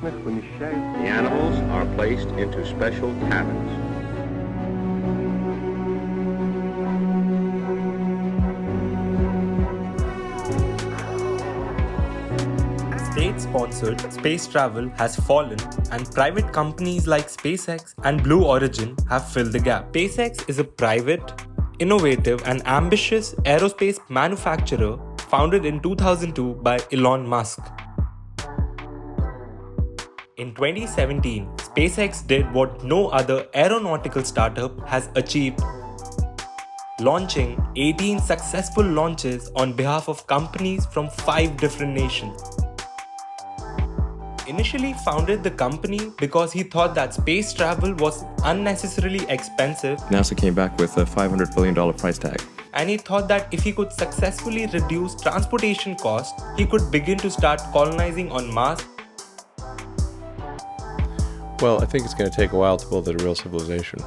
The animals are placed into special cabins. State-sponsored space travel has fallen, and private companies like SpaceX and Blue Origin have filled the gap. SpaceX is a private, innovative and ambitious aerospace manufacturer founded in 2002 by Elon Musk. In 2017, SpaceX did what no other aeronautical startup has achieved, launching 18 successful launches on behalf of companies from 5 different nations. Initially founded the company because he thought that space travel was unnecessarily expensive. NASA came back with a $500 billion price tag. And he thought that if he could successfully reduce transportation costs, he could begin to start colonizing on Mars. Well, I think it's going to take a while to build a real civilization.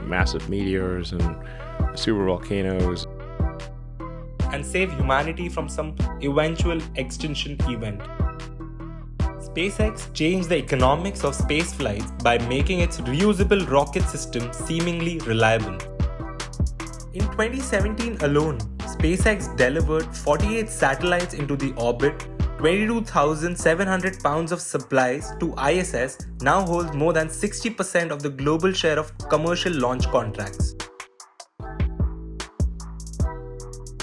Massive meteors and super volcanoes. And save humanity from some eventual extinction event. SpaceX changed the economics of space flights by making its reusable rocket system seemingly reliable. In 2017 alone, SpaceX delivered 48 satellites into the orbit. 22,700 pounds of supplies to ISS now holds more than 60% of the global share of commercial launch contracts.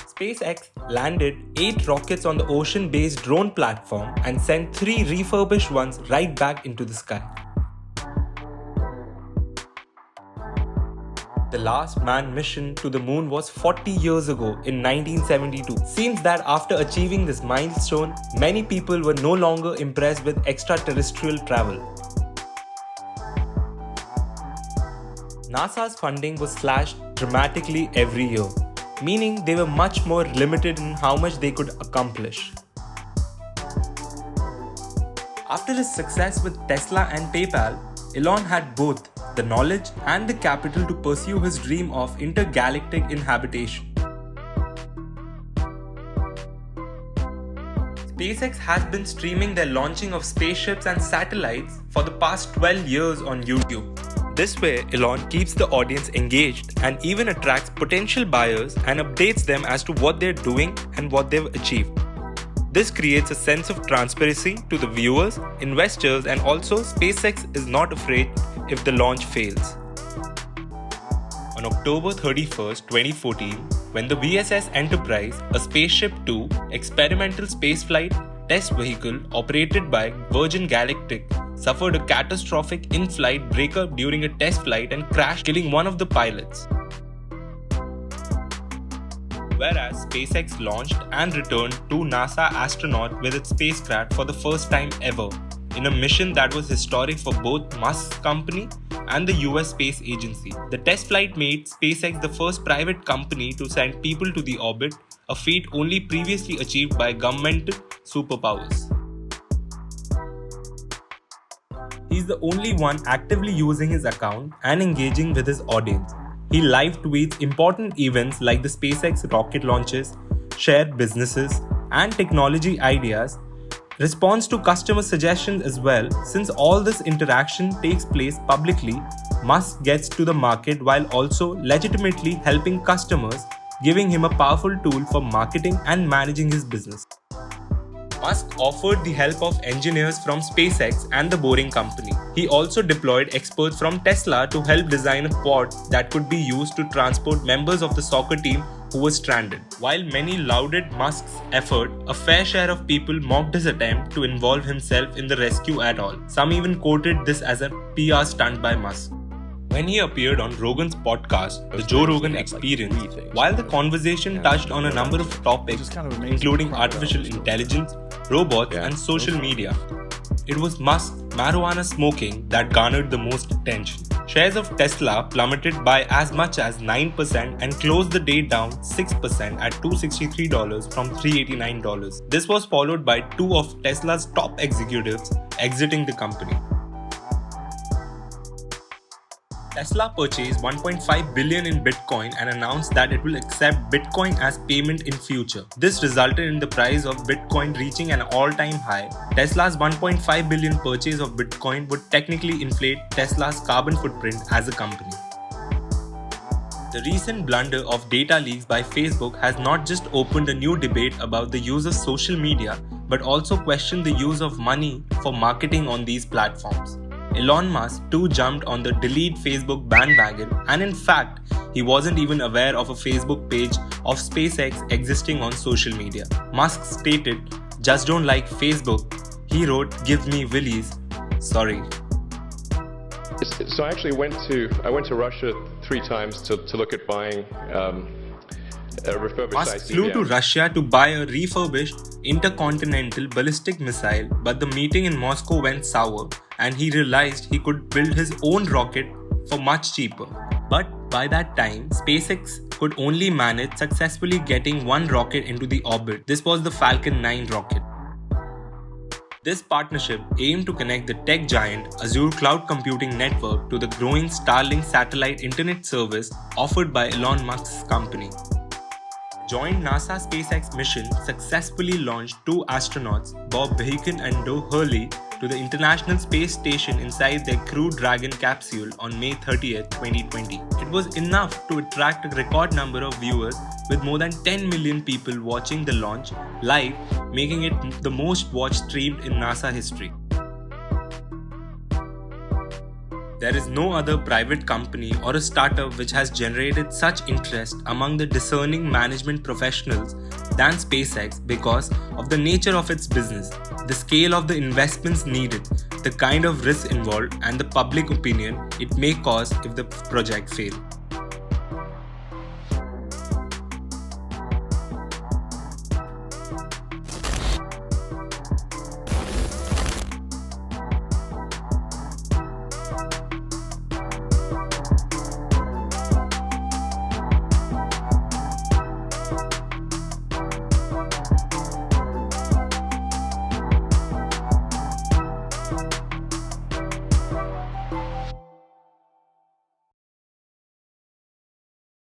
SpaceX landed 8 rockets on the ocean-based drone platform and sent 3 refurbished ones right back into the sky. The last manned mission to the moon was 40 years ago in 1972. Seems that after achieving this milestone, many people were no longer impressed with extraterrestrial travel. NASA's funding was slashed dramatically every year, meaning they were much more limited in how much they could accomplish. After his success with Tesla and PayPal, Elon had both the knowledge and the capital to pursue his dream of intergalactic inhabitation. SpaceX has been streaming their launching of spaceships and satellites for the past 12 years on YouTube. This way, Elon keeps the audience engaged and even attracts potential buyers and updates them as to what they're doing and what they've achieved. This creates a sense of transparency to the viewers, investors, and also SpaceX is not afraid if the launch fails. On October 31st, 2014, when the VSS Enterprise, a Spaceship Two experimental spaceflight test vehicle operated by Virgin Galactic, suffered a catastrophic in-flight breakup during a test flight and crashed, killing one of the pilots. Whereas SpaceX launched and returned 2 NASA astronauts with its spacecraft for the first time ever, in a mission that was historic for both Musk's company and the US Space Agency. The test flight made SpaceX the first private company to send people to the orbit, a feat only previously achieved by governmental superpowers. He's the only one actively using his account and engaging with his audience. He live tweets important events like the SpaceX rocket launches, shared businesses and technology ideas, responds to customer suggestions as well. Since all this interaction takes place publicly, Musk gets to the market while also legitimately helping customers, giving him a powerful tool for marketing and managing his business. Musk offered the help of engineers from SpaceX and the Boring Company. He also deployed experts from Tesla to help design a pod that could be used to transport members of the soccer team who were stranded. While many lauded Musk's effort, a fair share of people mocked his attempt to involve himself in the rescue at all. Some even quoted this as a PR stunt by Musk. When he appeared on Rogan's podcast, The Joe Rogan Experience, while the conversation touched on a number of topics, including artificial intelligence, robots, and social media, it was Musk's marijuana smoking that garnered the most attention. Shares of Tesla plummeted by as much as 9% and closed the day down 6% at $263 from $389. This was followed by 2 of Tesla's top executives exiting the company. Tesla purchased 1.5 billion in Bitcoin and announced that it will accept Bitcoin as payment in future. This resulted in the price of Bitcoin reaching an all-time high. Tesla's 1.5 billion purchase of Bitcoin would technically inflate Tesla's carbon footprint as a company. The recent blunder of data leaks by Facebook has not just opened a new debate about the use of social media, but also questioned the use of money for marketing on these platforms. Elon Musk too jumped on the delete Facebook bandwagon, and in fact, he wasn't even aware of a Facebook page of SpaceX existing on social media. Musk stated, "Just don't like Facebook." He wrote, "Give me willies. Sorry." So I actually went to Russia 3 times to look at buying a refurbished Musk flew to Russia to buy a refurbished intercontinental ballistic missile, but the meeting in Moscow went sour and he realized he could build his own rocket for much cheaper. But by that time, SpaceX could only manage successfully getting one rocket into the orbit. This was the Falcon 9 rocket. This partnership aimed to connect the tech giant Azure cloud computing network to the growing Starlink satellite internet service offered by Elon Musk's company. Joint NASA SpaceX mission successfully launched 2 astronauts, Bob Behnken and Doug Hurley, to the International Space Station inside their Crew Dragon capsule on May 30th, 2020. It was enough to attract a record number of viewers, with more than 10 million people watching the launch live, making it the most watched stream in NASA history. There is no other private company or a startup which has generated such interest among the discerning management professionals than SpaceX because of the nature of its business, the scale of the investments needed, the kind of risk involved, and the public opinion it may cause if the project fails.